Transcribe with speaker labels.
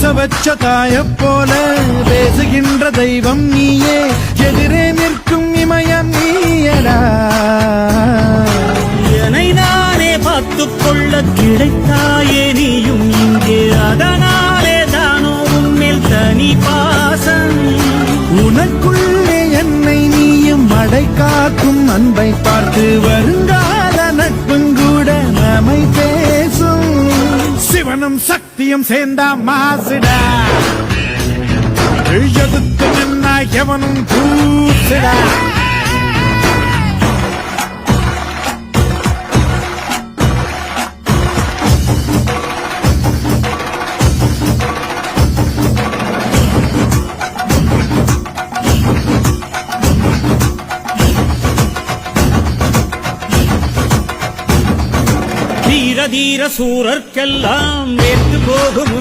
Speaker 1: வச்ச தாய போல பேசுகின்ற தெய்வம் நீயே, எதிரே நிற்கும் இமயம் நீயடா.
Speaker 2: என்னை நானே பார்த்துக்கொள்ள கிடைத்தாயே நீயும் இங்கே, அதனாலே தானோ உன்னில் தனி பாசம்.
Speaker 1: உனக்குள்ளே என்னை நீயும் அடை காக்கும் அன்பை பார்த்து வருங்கால நட்பும் கூட நம்மை பேசும். சிவனும் சக்தியும் சேர்ந்தா மாசுடா, எதுக்கு நின்னா எவனும் கூசுடா.
Speaker 2: தீர தீர சூரர்க்கெல்லாம் வேத்து போகும்